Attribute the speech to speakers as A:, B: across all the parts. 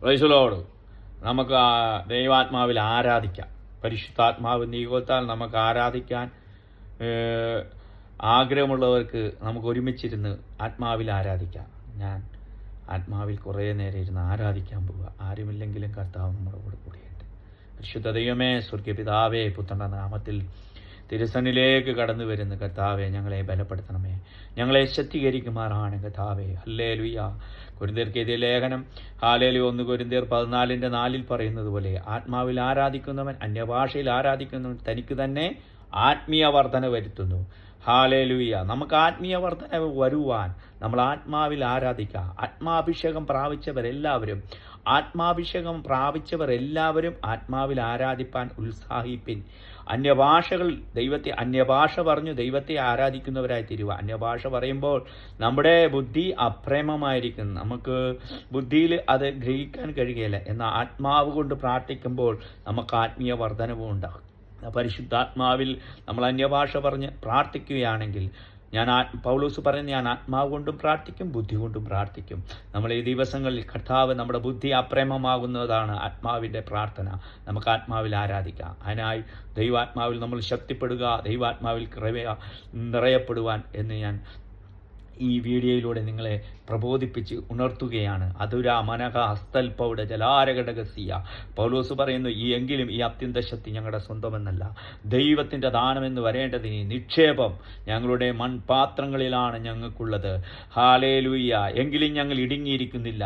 A: Praise the Lord. നമുക്ക് ദൈവാത്മാവിൽ ആരാധിക്കാം. പരിശുദ്ധാത്മാവ് നീകൊത്താൽ നമുക്ക് ആരാധിക്കാൻ ആഗ്രഹമുള്ളവർക്ക് നമുക്ക് ഒരുമിച്ചിരുന്ന് ആത്മാവിൽ ആരാധിക്കാം. ഞാൻ ആത്മാവിൽ കുറേ നേരം ഇരുന്ന് ആരാധിക്കാൻ പോവുക. ആരുമില്ലെങ്കിലും കർത്താവ് നമ്മുടെ കൂടെ കൂടിയുണ്ട്. പരിശുദ്ധ ദൈവമേ, സ്വർഗ്ഗീയ പിതാവേ, പുത്രന്റെ നാമത്തിൽ തിരുസന്നിലേക്ക് കടന്നു വരുന്ന കർത്താവെ, ഞങ്ങളെ ബലപ്പെടുത്തണമേ, ഞങ്ങളെ ശക്തീകരിക്കുമാറാണ് കർത്താവെ. ഹല്ലേലൂയ. കൊരിന്ത്യർക്കെതിരെ ലേഖനം ഹല്ലേലൂയ 1 കൊരിന്ത്യർ 14:4 പറയുന്നത് പോലെ ആത്മാവിൽ ആരാധിക്കുന്നവൻ അന്യഭാഷയിൽ ആരാധിക്കുന്നവൻ തനിക്ക് തന്നെ ആത്മീയ വർധന വരുത്തുന്നു. ഹല്ലേലൂയ. നമുക്ക് ആത്മീയ വർധന വരുവാൻ നമ്മൾ ആത്മാവിൽ ആരാധിക്കുക. ആത്മാഭിഷേകം പ്രാപിച്ചവരെല്ലാവരും ആത്മാവിൽ ആരാധിപ്പാൻ ഉത്സാഹിപ്പിൻ. അന്യഭാഷ പറഞ്ഞു ദൈവത്തെ ആരാധിക്കുന്നവരായി തീരുക. അന്യഭാഷ പറയുമ്പോൾ നമ്മുടെ ബുദ്ധി അപ്രേമമായിരിക്കും, നമുക്ക് ബുദ്ധിയിൽ അത് ഗ്രഹിക്കാൻ കഴിയുകയില്ല. എന്നാൽ ആത്മാവ് കൊണ്ട് പ്രാർത്ഥിക്കുമ്പോൾ നമുക്ക് ആത്മീയ വർധനവും ഉണ്ടാകും. പരിശുദ്ധാത്മാവിൽ നമ്മൾ അന്യഭാഷ പറഞ്ഞ് പ്രാർത്ഥിക്കുകയാണെങ്കിൽ, പൗലോസ് പറയുന്നത്, ഞാൻ ആത്മാവ് കൊണ്ടും പ്രാർത്ഥിക്കും, ബുദ്ധി കൊണ്ടും പ്രാർത്ഥിക്കും. നമ്മൾ ഈ ദിവസങ്ങളിൽ കർത്താവ് നമ്മുടെ ബുദ്ധി അപ്രേമമാകുന്നതാണ് ആത്മാവിൻ്റെ പ്രാർത്ഥന. നമുക്ക് ആത്മാവിൽ ആരാധിക്കാം. അതിനായി ദൈവാത്മാവിൽ നമ്മൾ ശക്തിപ്പെടുക, ദൈവാത്മാവിൽ നിറയപ്പെടുവാൻ എന്ന് ഞാൻ ഈ വീഡിയോയിലൂടെ നിങ്ങളെ പ്രബോധിപ്പിച്ച് ഉണർത്തുകയാണ്. അതുരാ മനക ഹസ്തൽപൗഡ ജലാരഘടകസിയ. പൗലോസ് പറയുന്നു, എങ്കിലും ഈ അത്യന്ത ശക്തി ഞങ്ങളുടെ സ്വന്തമെന്നല്ല, ദൈവത്തിൻ്റെ ദാനമെന്ന് വരേണ്ടതിന് നിക്ഷേപം ഞങ്ങളുടെ മൺപാത്രങ്ങളിലാണ് ഞങ്ങൾക്കുള്ളത്. ഹാലേലൂയ. എങ്കിലും ഞങ്ങൾ ഇടുങ്ങിയിരിക്കുന്നില്ല,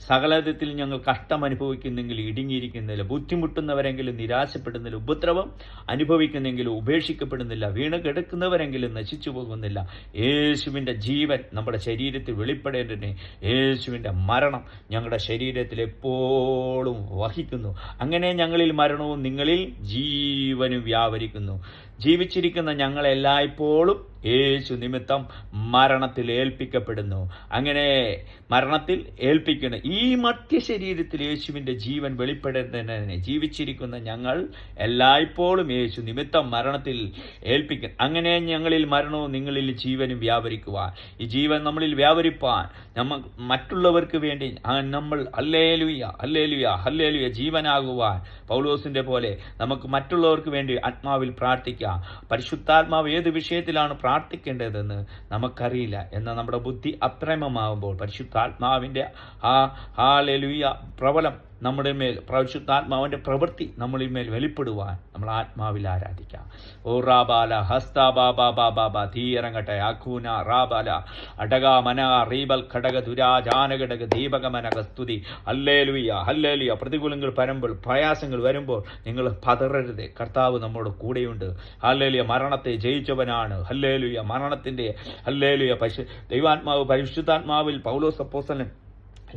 A: സകലത്തിൽ ഞങ്ങൾ കഷ്ടം അനുഭവിക്കുന്നെങ്കിൽ ഇടുങ്ങിയിരിക്കുന്നില്ല, ബുദ്ധിമുട്ടുന്നവരെങ്കിലും നിരാശപ്പെടുന്നില്ല, ഉപദ്രവം അനുഭവിക്കുന്നെങ്കിലും ഉപേക്ഷിക്കപ്പെടുന്നില്ല, വീണ് കിടക്കുന്നവരെങ്കിലും നശിച്ചു പോകുന്നില്ല. യേശുവിൻ്റെ ജീവൻ നമ്മുടെ ശരീരത്തിൽ വെളിപ്പെടേണ്ടതിന് യേശുവിൻ്റെ മരണം ഞങ്ങളുടെ ശരീരത്തിൽ എപ്പോഴും വഹിക്കുന്നു. അങ്ങനെ ഞങ്ങളിൽ മരണവും നിങ്ങളിൽ ജീവനും വ്യാപരിക്കുന്നു. ജീവിച്ചിരിക്കുന്ന ഞങ്ങളെല്ലായ്പ്പോഴും യേശു നിമിത്തം മരണത്തിൽ ഏൽപ്പിക്കപ്പെടുന്നു. അങ്ങനെ മരണത്തിൽ ഏൽപ്പിക്കുന്നു. ഈ മർത്യ ശരീരത്തിൽ യേശുവിൻ്റെ ജീവൻ വെളിപ്പെടുന്നതിന് ജീവിച്ചിരിക്കുന്ന ഞങ്ങൾ എല്ലായ്പ്പോഴും യേശു നിമിത്തം മരണത്തിൽ ഏൽപ്പിക്കുന്നു. അങ്ങനെ ഞങ്ങളിൽ മരണവും നിങ്ങളിൽ ജീവനും വ്യാപരിക്കുവാൻ, ഈ ജീവൻ നമ്മളിൽ വ്യാപരിപ്പാൻ, മറ്റുള്ളവർക്ക് വേണ്ടി നമ്മൾ ഹല്ലേലൂയ ഹല്ലേലൂയ ഹല്ലേലൂയ ജീവനാകുവാൻ പൗലോസിൻ്റെ പോലെ നമുക്ക് മറ്റുള്ളവർക്ക് വേണ്ടി ആത്മാവിൽ പ്രാർത്ഥിക്കാം. പരിശുദ്ധാത്മാവ് ഏത് വിഷയത്തിലാണ് പ്രാർത്ഥിക്കേണ്ടതെന്ന് നമുക്കറിയില്ല. എന്നാൽ നമ്മുടെ ബുദ്ധി അപ്രേമമാകുമ്പോൾ പരിശുദ്ധാത്മാവിൻ്റെ ഹല്ലേലൂയ പ്രബലം നമ്മുടെ മേൽ, പരിശുദ്ധാത്മാവിൻ്റെ പ്രവൃത്തി നമ്മളിൽ മേൽ വെളിപ്പെടുവാൻ നമ്മൾ ആത്മാവിൽ ആരാധിക്കാം. ഓ റാബാല ഹസ്ത ബാബാ ബാബാ ധീരങ്ങട്ടെ അഖൂന റാബാല അടക മന റീബൽ ഘടക ദുരാജാനഘടക ദീപകമനക സ്തുതി. ഹല്ലേലൂയ ഹല്ലേലൂയ. പ്രതികൂലങ്ങൾ വരുമ്പോൾ, പ്രയാസങ്ങൾ വരുമ്പോൾ നിങ്ങൾ പതറരുത്. കർത്താവ് നമ്മുടെ കൂടെയുണ്ട്. ഹല്ലേലൂയ. മരണത്തെ ജയിച്ചവനാണ്. ഹല്ലേലൂയ. മരണത്തിൻ്റെ ഹല്ലേലൂയ ദൈവാത്മാവ് പരിശുദ്ധാത്മാവിൽ പൗലോസ് അപ്പോസ്തലൻ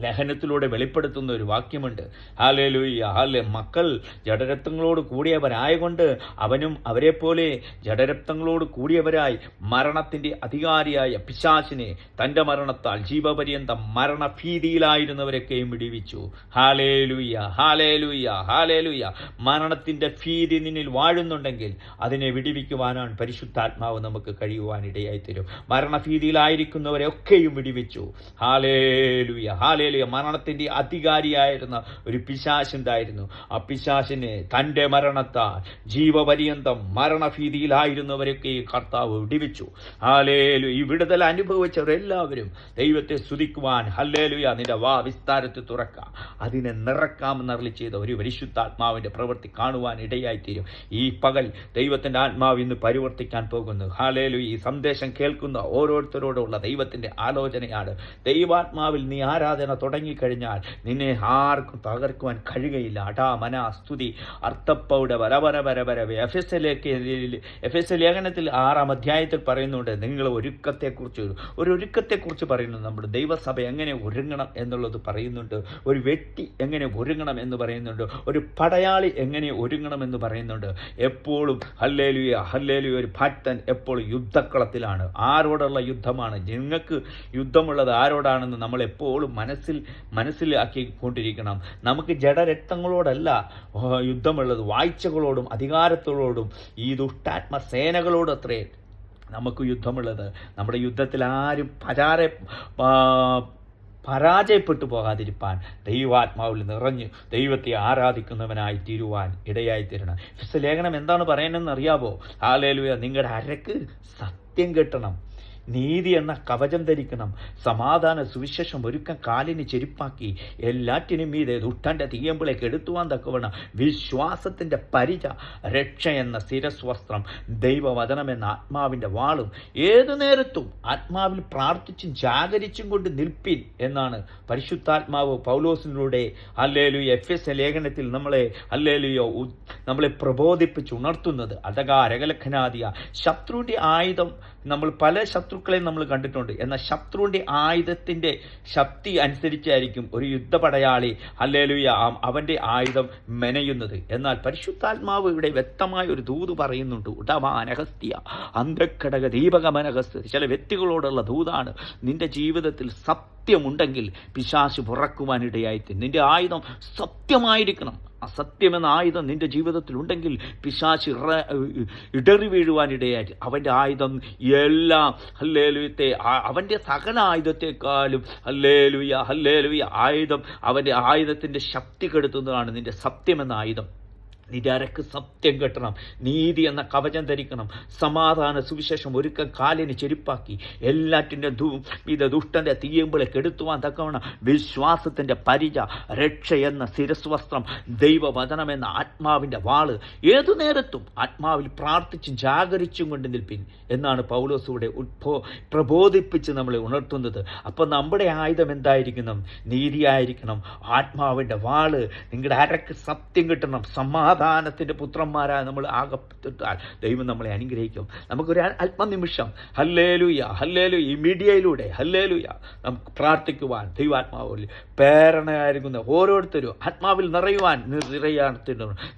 A: ലേഖനത്തിലൂടെ വെളിപ്പെടുത്തുന്ന ഒരു വാക്യമുണ്ട്. ഹല്ലേലൂയ ഹല്ലെ. മക്കൾ ജഡരക്തങ്ങളോട് കൂടിയവരായകൊണ്ട് അവനും അവരെപ്പോലെ ജഡരക്തങ്ങളോട് കൂടിയവരായി മരണത്തിൻ്റെ അധികാരിയായ പിശാചിനെ തൻ്റെ മരണത്താൽ ജീവപര്യന്തം മരണഭീതിയിലായിരുന്നവരൊക്കെയും വിടുവിച്ചു. Hallelujah hallelujah hallelujah. മരണത്തിൻ്റെ ഭീതി നിന്നിൽ വാഴുന്നുണ്ടെങ്കിൽ അതിനെ വിടുവിക്കുവാനാണ് പരിശുദ്ധാത്മാവ് നമുക്ക് കഴിയുവാനിടയായിത്തീരും. മരണഭീതിയിലായിരിക്കുന്നവരെ ഒക്കെയും വിടുവിച്ചു. Hallelujah hallelujah. മരണത്തിൻ്റെ അധികാരിയായിരുന്ന ഒരു പിശാചുണ്ടായിരുന്നു. ആ പിശാചിനെ തൻ്റെ മരണത്താൽ ജീവപര്യന്തം മരണഭീതിയിലായിരുന്നവരൊക്കെ കർത്താവ് വിടുവിച്ചു. ഹല്ലേലൂയ. ഈ വിടുതൽ അനുഭവിച്ചവരെല്ലാവരും ദൈവത്തെ സ്തുതിക്കുവാൻ ഹല്ലേലൂയ നിന്റെ വിസ്താരത്തിൽ തുറക്കാം, അതിനെ നിറക്കാമെന്നരുളി ചെയ്ത ഒരു പരിശുദ്ധാത്മാവിൻ്റെ പ്രവൃത്തി കാണുവാൻ ഇടയായിത്തീരും. ഈ പകൽ ദൈവത്തിൻ്റെ ആത്മാവ് ഇന്ന് പരിവർത്തിക്കാൻ പോകുന്നു. ഹല്ലേലൂയ. ഈ സന്ദേശം കേൾക്കുന്ന ഓരോരുത്തരോടുള്ള ദൈവത്തിൻ്റെ ആലോചനയാണ്. ദൈവാത്മാവിൽ നീ ആരാധന തുടങ്ങിക്കഴിഞ്ഞാൽ നിന്നെ ആർക്കും തകർക്കുവാൻ കഴിയുകയില്ല. അടാമന സ്തുതി അർത്ഥപ്പൗഡ വരവരവരവരവ. എഫെസ് ലേഖനത്തിൽ 6-ാം അധ്യായത്തിൽ പറയുന്നുണ്ട്, നിങ്ങൾ ഒരുക്കത്തെക്കുറിച്ച് പറയുന്നു. നമ്മുടെ ദൈവസഭ എങ്ങനെ ഒരുങ്ങണം എന്നുള്ളത് പറയുന്നുണ്ട്. ഒരു വ്യക്തി എങ്ങനെ ഒരുങ്ങണം എന്ന് പറയുന്നുണ്ട്. ഒരു പടയാളി എങ്ങനെ ഒരുങ്ങണം എന്ന് പറയുന്നുണ്ട്. എപ്പോഴും ഹല്ലേലൂയ ഹല്ലേലൂയ. ഒരു ഭക്തൻ എപ്പോഴും യുദ്ധക്കളത്തിലാണ്. ആരോടുള്ള യുദ്ധമാണ്? നിങ്ങൾക്ക് യുദ്ധമുള്ളത് ആരോടാണെന്ന് നമ്മൾ എപ്പോഴും മനസ്സിലാക്കിക്കൊണ്ടിരിക്കണം. നമുക്ക് ജഡരക്തങ്ങളോടല്ല യുദ്ധമുള്ളത്, വാഴ്ചകളോടും അധികാരത്തോടും ഈ ദുഷ്ടാത്മ സേനകളോട് അത്രേ നമുക്ക് യുദ്ധമുള്ളത്. നമ്മുടെ യുദ്ധത്തിൽ ആരും പരാജയപ്പെട്ടു പോകാതിരിപ്പാൻ ദൈവാത്മാവിൽ നിറഞ്ഞ് ദൈവത്തെ ആരാധിക്കുന്നവനായി തീരുവാൻ ഇടയായി തീരണം. എഫെസ്യ ലേഖനം എന്താണ് പറയുന്നതെന്ന് അറിയാവോ? ഹല്ലേലൂയ, നിങ്ങളുടെ അരക്ക് സത്യം കെട്ടണം, നീതി എന്ന കവചം ധരിക്കണം, സമാധാന സുവിശേഷം ഒരുക്കം കാലിന് ചെരുപ്പാക്കി, എല്ലാറ്റിനും മീതെ ദുഷ്ടന്റെ തീയമ്പിളേക്ക് എടുത്തുവാൻ തക്കവണ്ണം വിശ്വാസത്തിന്റെ പരിച, രക്ഷ എന്ന ശിരസ്വസ്ത്രം, ദൈവവചനം എന്ന ആത്മാവിന്റെ വാളും, ഏതു നേരത്തും ആത്മാവിൽ പ്രാർത്ഥിച്ചും ജാഗരിച്ചും കൊണ്ട് നിൽപ്പിൻ എന്നാണ് പരിശുദ്ധാത്മാവ് പൗലോസിലൂടെ ഹല്ലേലൂയ എഫെസ്യ ലേഖനത്തിൽ നമ്മളെ പ്രബോധിപ്പിച്ച് ഉണർത്തുന്നത്. അടകാരകലഖനാദിയ ശത്രുവിന്റെ ആയുധം, നമ്മൾ പല ശത്രുക്കളെയും നമ്മൾ കണ്ടിട്ടുണ്ട്. എന്നാൽ ശത്രുവിൻ്റെ ആയുധത്തിൻ്റെ ശക്തി അനുസരിച്ചായിരിക്കും ഒരു യുദ്ധപടയാളി ഹല്ലേലൂയ അവൻ്റെ ആയുധം മെനയുന്നത്. എന്നാൽ പരിശുദ്ധാത്മാവ് ഇവിടെ വ്യക്തമായ ഒരു ദൂത് പറയുന്നുണ്ട്. ഉടമാനഹസ്തിയ അന്ധക്കടക ദീപകമനഹസ്തി, ചില വ്യക്തികളോടുള്ള ദൂതാണ്. നിന്റെ ജീവിതത്തിൽ സത്യമുണ്ടെങ്കിൽ പിശാച് പുറക്കുവാനിടയായിട്ട് നിന്റെ ആയുധം സത്യമായിരിക്കണം. അസത്യമെന്ന ആയുധം നിന്റെ ജീവിതത്തിൽ ഉണ്ടെങ്കിൽ പിശാച് ഇടറി വീഴുവാനിടയായിട്ട് അവൻ്റെ ആയുധം എല്ലാം ഹല്ലേലൂയത്തെ, അവൻ്റെ സകല ആയുധത്തെക്കാളും ഹല്ലേലൂയ ആയുധം, അവൻ്റെ ആയുധത്തിൻ്റെ ശക്തി കെടുത്തുന്നതാണ് നിന്റെ സത്യമെന്ന ആയുധം. നിന്റെ അരക്ക് സത്യം കെട്ടണം, നീതി എന്ന കവചം ധരിക്കണം, സമാധാന സുവിശേഷം ഒരുക്കം കാലിന് ചെരുപ്പാക്കി, എല്ലാറ്റിൻ്റെ ദുഷ്ടന്റെ തീയമ്പിളെ കെടുത്തുവാൻ തക്കവണ്ണം വിശ്വാസത്തിൻ്റെ പരിച, രക്ഷ എന്ന ശിരസ്വസ്ത്രം, ദൈവവചനം എന്ന ആത്മാവിൻ്റെ വാള്, ഏതു നേരത്തും ആത്മാവിൽ പ്രാർത്ഥിച്ചും ജാഗരിച്ചും കൊണ്ട് നിൽപ്പിൻ എന്നാണ് പൗലോസൂടെ പ്രബോധിപ്പിച്ച് നമ്മളെ ഉണർത്തുന്നത്. അപ്പം നമ്മുടെ ആയുധം എന്തായിരിക്കണം? നീതിയായിരിക്കണം, ആത്മാവിൻ്റെ വാള്. നിങ്ങളുടെ അരക്ക് സത്യം കിട്ടണം. സമാധാനത്തിൻ്റെ പുത്രന്മാരായ നമ്മൾ ആകപ്പെട്ടാൽ ദൈവം നമ്മളെ അനുഗ്രഹിക്കും. നമുക്കൊരു അല്പനിമിഷം ഹല്ലേലൂയ ഈ മീഡിയയിലൂടെ ഹല്ലേലൂയ നമുക്ക് പ്രാർത്ഥിക്കുവാൻ ദൈവാത്മാവിൽ പ്രേരണയായിരിക്കുന്ന ഓരോരുത്തരും ആത്മാവിൽ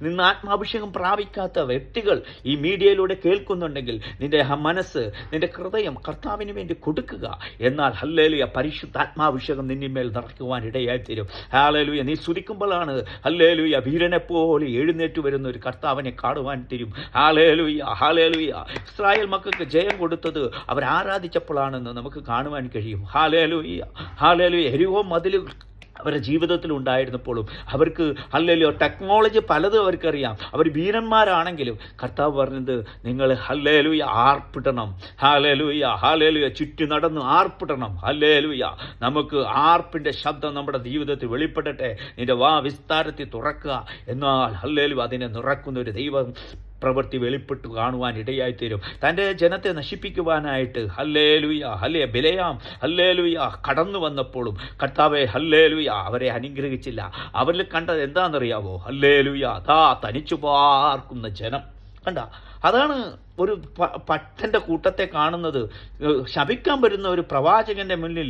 A: നിന്ന് ആത്മാഭിഷേകം പ്രാപിക്കാത്ത വ്യക്തികൾ ഈ മീഡിയയിലൂടെ കേൾക്കുന്നുണ്ടെങ്കിൽ നിന്റെ മനസ്സ്, നിന്റെ ഹൃദയം കർത്താവിന് വേണ്ടി കൊടുക്കുക. എന്നാൽ ഹല്ലേലൂയ പരിശുദ്ധാത്മാഭിഷേകം നിന്നിന്മേൽ നിറയ്ക്കുവാൻ ഇടയായി തീരും. ഹല്ലേലൂയ നീ സ്തുതിക്കുമ്പോഴാണ് ഹല്ലേലൂയ വീരനെ പോലെ എഴുന്നേറ്റ് വരുന്ന ഒരു കർത്താവിനെ കാണുവാൻ തരും. ഹല്ലേലൂയ ഇസ്രായേൽ മക്കൾക്ക് ജയം കൊടുത്തത് അവർ ആരാധിച്ചപ്പോഴാണെന്ന് നമുക്ക് കാണുവാൻ കഴിയും. ഹല്ലേലൂയ എരിഹോ മതിൽ അവരുടെ ജീവിതത്തിൽ ഉണ്ടായിരുന്നപ്പോഴും അവർക്ക് ഹല്ലേലൂയ ടെക്നോളജി പലതും അവർക്കറിയാം. അവർ വീരന്മാരാണെങ്കിലും കർത്താവ് പറഞ്ഞത് നിങ്ങൾ ഹല്ലേലൂയ ആർപ്പിടണം. ഹല്ലേലൂയ ചുറ്റി നടന്ന് ആർപ്പിടണം. ഹല്ലേലൂയ നമുക്ക് ആർപ്പിൻ്റെ ശബ്ദം നമ്മുടെ ജീവിതത്തിൽ വെളിപ്പെടട്ടെ. നിന്റെ വിസ്താരത്തിൽ തുറക്കുക. എന്നാൽ ഹല്ലേലൂയ അതിനെ നിറക്കുന്ന ഒരു ദൈവം പ്രവൃത്തി വെളിപ്പെട്ടു കാണുവാൻ ഇടയായിത്തീരും. തൻ്റെ ജനത്തെ നശിപ്പിക്കുവാനായിട്ട് ബിലയാം കടന്നു വന്നപ്പോഴും കർത്താവെ അവരെ അനുഗ്രഹിച്ചില്ല. അവരിൽ കണ്ടത് എന്താണെന്നറിയാവോ? തനിച്ചു പാർക്കുന്ന ജനം കണ്ട. അതാണ് ഒരു പട്ടൻ്റെ കൂട്ടത്തെ കാണുന്നത്. ശപിക്കാൻ വരുന്ന ഒരു പ്രവാചകന്റെ മുന്നിൽ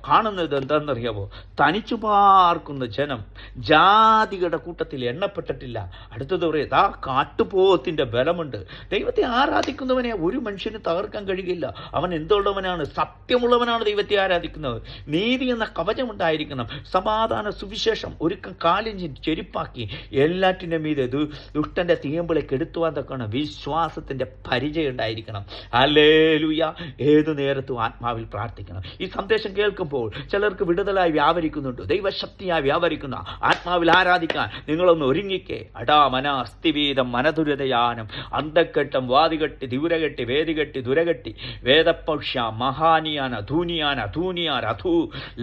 A: കാണുന്നത് എന്താണെന്നറിയാവോ? തനിച്ചു പാർക്കുന്ന ജനം, ജാതികളുടെ കൂട്ടത്തിൽ എണ്ണപ്പെട്ടിട്ടില്ല. അടുത്തത് പറയും കാട്ടുപോത്തിൻ്റെ ബലമുണ്ട്. ദൈവത്തെ ആരാധിക്കുന്നവനെ ഒരു മനുഷ്യന് തകർക്കാൻ കഴിയില്ല. അവൻ എന്തുള്ളവനാണ്? സത്യമുള്ളവനാണ് ദൈവത്തെ ആരാധിക്കുന്നത്. നീതി എന്ന കവചമുണ്ടായിരിക്കണം. സമാധാന സുവിശേഷം ഒരുക്കം കാലിന് ചെരുപ്പാക്കി, എല്ലാറ്റിൻ്റെ മീതെ ദുഷ്ടന്റെ തീയമ്പിളെ കെടുത്തുവാൻ തക്കണം വിശ്വാസത്തിന് പരിചയം ഉണ്ടായിരിക്കണം. ഹല്ലേലൂയ ഏതു നേരത്തും ആത്മാവിൽ പ്രാർത്ഥിക്കണം. ഈ സന്ദേശം കേൾക്കുമ്പോൾ ചിലർക്ക് വിടുതലായി വ്യാപരിക്കുന്നുണ്ട്, ദൈവശക്തിയായി വ്യാപരിക്കുന്ന ആത്മാവിൽ ആരാധിക്കാൻ നിങ്ങളൊന്ന് ഒരുങ്ങിക്കേ. അസ്ഥിവീതം മനതുരതയാനം അന്തക്കെട്ടം വാതികെട്ടി ദിവരകെട്ടി വേദികെട്ടി ദുരകെട്ടി വേദപൗഷ മഹാനിയാന ധൂനിയാന ധൂനിയാൻ അധൂ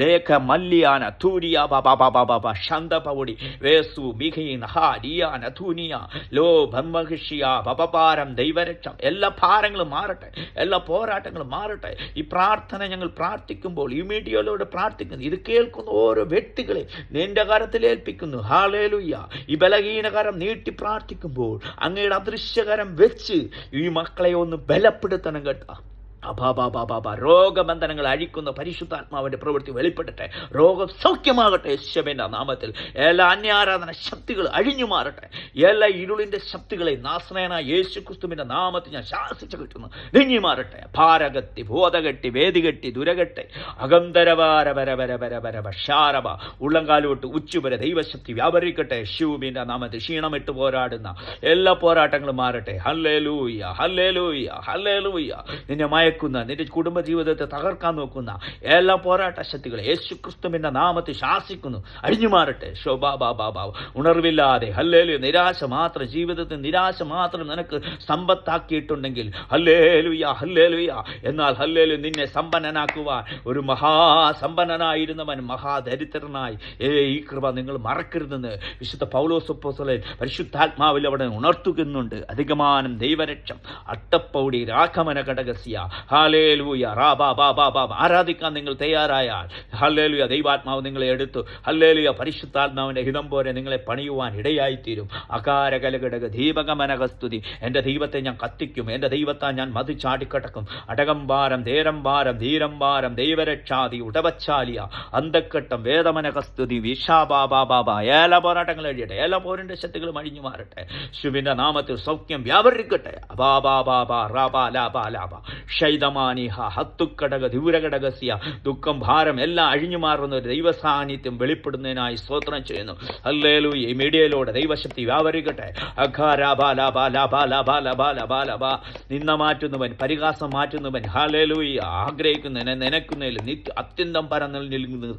A: ലേഖ മല്ലിയാന ധൂരിയ ബാബാ ശന്തപൗടി വേസു മിഖീൻ ഹാരിയാന ധൂനിയ ലോ ബ്രഹ്മഹിഷ്യ ബപപാരം ദൈവരക്ഷം. എല്ലാ ഭാരങ്ങളും മാറട്ടെ, എല്ലാ പോരാട്ടങ്ങളും മാറട്ടെ. ഈ പ്രാർത്ഥന ഞങ്ങൾ പ്രാർത്ഥിക്കുമ്പോൾ ഈ മീഡിയയിലൂടെ പ്രാർത്ഥിക്കുന്നു, ഇത് കേൾക്കുന്ന ഓരോ വ്യക്തികളെ നിന്റെ കരത്തിൽ ഏൽപ്പിക്കുന്നു. ഹല്ലേലൂയ ഈ ബലഹീനകരം നീട്ടി പ്രാർത്ഥിക്കുമ്പോൾ അങ്ങയുടെ അദൃശ്യകരം വെച്ച് ഈ മക്കളെ ഒന്ന് ബലപ്പെടുത്തണം കേട്ടോ. രോഗബന്ധനങ്ങൾ അഴിക്കുന്ന പരിശുദ്ധാത്മാവിന്റെ പ്രവൃത്തി വെളിപ്പെടട്ടെ. രോഗം സൗഖ്യമാകട്ടെ യേശുവിന്റെ നാമത്തിൽ. എല്ലാ അന്യാരാധന ശക്തികൾ അഴിഞ്ഞു മാറട്ടെ. എല്ലാ ഇരുളിന്റെ ശക്തികളെ നാസറേയനായ യേശു ക്രിസ്തുവിന്റെ നാമത്തിൽ ഞാൻ ശാസിച്ചു കിട്ടുന്നു, നീങ്ങി മാറട്ടെ. ഭാരകത്തി ബോധകെട്ടി വേദികെട്ടി ദുരകെട്ടി അകന്തരവാരവരവരവരവരവ ഉള്ളങ്കാലോട്ട് ഉച്ചുവരെ ദൈവശക്തി വ്യാപരിക്കട്ടെ. യേശുവിന്റെ നാമത്തിൽ ക്ഷീണമിട്ട് പോരാടുന്ന എല്ലാ പോരാട്ടങ്ങളും മാറട്ടെ. Hallelujah hallelujah hallelujah. നിന്നെ വളയ്ക്കുന്ന, നിന്റെ കുടുംബജീവിതത്തെ തകർക്കാൻ നോക്കുന്ന എല്ലാ പോരാട്ട ശക്തികളെ യേശു ക്രിസ്തുവിന്റെ നാമത്തിൽ ശാസിക്കുന്നു, അഴിഞ്ഞു മാറട്ടെ. ഉണർവില്ലാതെ ഹല്ലേലൂയ നിരാശ മാത്രം, ജീവിതത്തിൽ നിരാശ മാത്രം നിനക്ക് സമ്പത്താക്കിയിട്ടുണ്ടെങ്കിൽ ഹല്ലേലൂയ ഹല്ലേലൂയ, എന്നാൽ ഹല്ലേലൂയ നിന്നെ സമ്പന്നനാക്കുവാൻ ഒരു മഹാസമ്പന്നനായിരുന്നവൻ മഹാദരിദ്രനായി ഈ കൃപ നിങ്ങൾ മറക്കരുതെന്ന് വിശുദ്ധ പൗലോസ് അപ്പോസ്തലൻ പരിശുദ്ധാത്മാവിൽ അവിടെ ഉണർത്തുന്നുണ്ട്. അധികമാനം ദൈവരക്ഷം അട്ടപ്പൗടി രാഘമന ഘടകസ്യ ഹല്ലേലൂയ ആരാധിക്കാൻ നിങ്ങൾ തയ്യാറായാൽ ഹല്ലേലൂയ ദൈവാത്മാവ് നിങ്ങളെ എടുത്തു ഹല്ലേലൂയ പരിശുദ്ധാത്മാവിന്റെ ഹിതം പോലെ നിങ്ങളെ പണിയുവാൻ ഇടയായിത്തീരും. അകാരകലഘടക ദീപകമനകസ്തുതി, എൻ്റെ ദൈവത്തെ ഞാൻ കത്തിക്കും, എൻ്റെ ദൈവത്താൽ ഞാൻ മതി ചാടിക്കടക്കും. അടകംഭാരം ധേരംഭാരം ധീരംഭാരം ദൈവരക്ഷാതി ഉടവച്ചാലിയ അന്തക്കെട്ടം വേദമനകസ്തുതി വിഷാബാബാബാബ ഏല പോരാട്ടങ്ങൾ എഴുതിയട്ടെ, ഏല പോരിന്റെ ശക്തികളും അഴിഞ്ഞു മാറട്ടെ. ശിവന്റെ നാമത്തിൽ സൗഖ്യം വ്യാപരിക്കട്ടെ. ഷൈതമാനിഹ ഹത്തുക്കടക ദൂരഘടകസ്യ ദുഃഖം ഭാരം എല്ലാം അഴിഞ്ഞു മാറുന്ന ഒരു ദൈവ സാന്നിധ്യം വെളിപ്പെടുന്നതിനായി സ്തോത്രം ചെയ്യുന്നു. ഹല്ലേലൂയ. ഈ മീഡിയയിലൂടെ ദൈവശക്തി വ്യാപരിക്കട്ടെ. നിന്ന മാറ്റുന്നവൻ, പരിഹാസം മാറ്റുന്നവൻ, ഹല്ലേലൂയ ആഗ്രഹിക്കുന്നതിനെ നനയ്ക്കുന്നതിൽ അത്യന്തം പരന്നിൽ നിൽക്കുന്നത്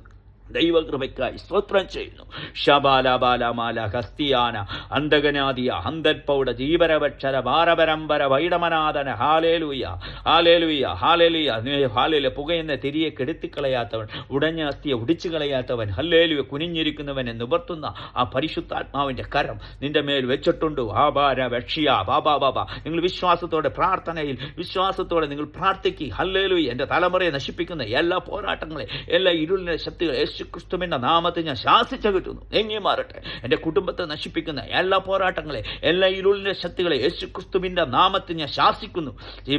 A: ദൈവകൃപയ്ക്കായി സ്തോത്രം ചെയ്യുന്നു. ശബാലബാലമാല ഹസ്തിയാന അന്തകനാദിയ ഹന്തൽപൗഡ ജീവരവക്ഷര ഭാരപരമ്പര വൈഡമനാഥന ഹാലേലൂയ ഹാലേലൂയ ഹാലേലൂയ ഹാലേലൂയ. പുകയെന്ന തിരിയെ കെടുത്തിക്കളയാത്തവൻ, ഉടഞ്ഞ അസ്ഥിയെ ഒടിച്ചു കളയാത്തവൻ, ഹല്ലേലൂയ കുനിഞ്ഞിരിക്കുന്നവനെ നിവർത്തുന്ന ആ പരിശുദ്ധാത്മാവിന്റെ കരം നിന്റെ മേൽ വെച്ചിട്ടുണ്ട്. ആഭാര വക്ഷിയ ബാബാ ബാബ. നിങ്ങൾ വിശ്വാസത്തോടെ പ്രാർത്ഥനയിൽ വിശ്വാസത്തോടെ നിങ്ങൾ പ്രാർത്ഥിക്കുക. ഹല്ലേലൂയ. എൻ്റെ തലമുറയെ നശിപ്പിക്കുന്ന എല്ലാ പോരാട്ടങ്ങളെ, എല്ലാ ഇരുളിന്റെ ശക്തികളെ യേശുക്രിസ്തുവിന്റെ നാമത്തിൽ ഞാൻ ശാസിച്ചു കിട്ടുന്നു, എങ്ങി മാറട്ടെ. എൻ്റെ കുടുംബത്തെ നശിപ്പിക്കുന്ന എല്ലാ പോരാട്ടങ്ങളെ, എല്ലാ ഇരുളിന്റെ ശക്തികളെ യേശുക്രിസ്തുവിന്റെ നാമത്തിൽ ഞാൻ ശാസിക്കുന്നു. ഈ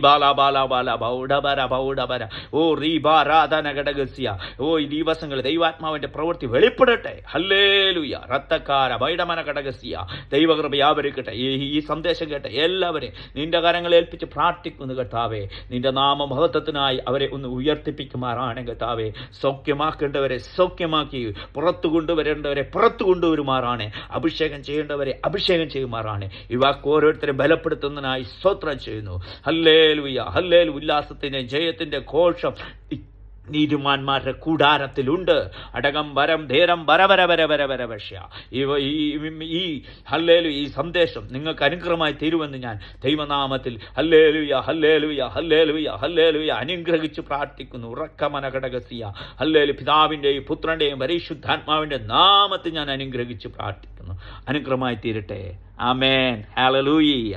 A: ദിവസങ്ങൾ ദൈവാത്മാവിന്റെ പ്രവൃത്തി വെളിപ്പെടട്ടെ. ഹല്ലേലൂയ. റത്തക്കാര വൈഡമന ഘടകസ്യ ദൈവകൃപ വ്യാപരിക്കട്ടെ. ഈ സന്ദേശം കേട്ട എല്ലാവരെയും നിന്റെ കരങ്ങളെ ഏൽപ്പിച്ച് പ്രാർത്ഥിക്കുന്നു കർത്താവേ. നിന്റെ നാമമഹത്വത്തിനായി അവരെ ഒന്ന് ഉയർത്തിപ്പിക്കുമാറാണ് കർത്താവേ. സൗഖ്യമാക്കേണ്ടവരെ സൗഖ്യമാക്കി, പുറത്തു കൊണ്ടുവരേണ്ടവരെ പുറത്തു കൊണ്ടുവരുമാറാണ്, അഭിഷേകം ചെയ്യേണ്ടവരെ അഭിഷേകം ചെയ്യുമാറാണ്. ഈ വാക്ക് ഓരോരുത്തരെ ബലപ്പെടുത്തുന്നതിനായി സ്തോത്രം ചെയ്യുന്നു. Hallelujah hallelujah. ഉല്ലാസത്തിന്റെ ജയത്തിന്റെ ഘോഷം നീതിമാന്മാരുടെ കൂടാരത്തിലുണ്ട്. അടകം വരം ധേരം വരവര വര വര വര വശ്യ. ഈ ഹല്ലേലൂയ ഈ സന്ദേശം നിങ്ങൾക്ക് അനുഗ്രഹമായി തീരുമെന്ന് ഞാൻ ദൈവനാമത്തിൽ ഹല്ലേലൂയ ഹല്ലേലൂയ ഹല്ലേലൂയ ഹല്ലേലൂയ അനുഗ്രഹിച്ച് പ്രാർത്ഥിക്കുന്നു. ഉറക്കമന ഘടകസ്യ ഹല്ലേലൂയ. പിതാവിൻ്റെയും പുത്രൻ്റെയും പരിശുദ്ധാത്മാവിൻ്റെ നാമത്തിൽ ഞാൻ അനുഗ്രഹിച്ച് പ്രാർത്ഥിക്കുന്നു. അനുഗ്രഹമായി തീരട്ടെ. ആമേൻ. ഹല്ലേലൂയ.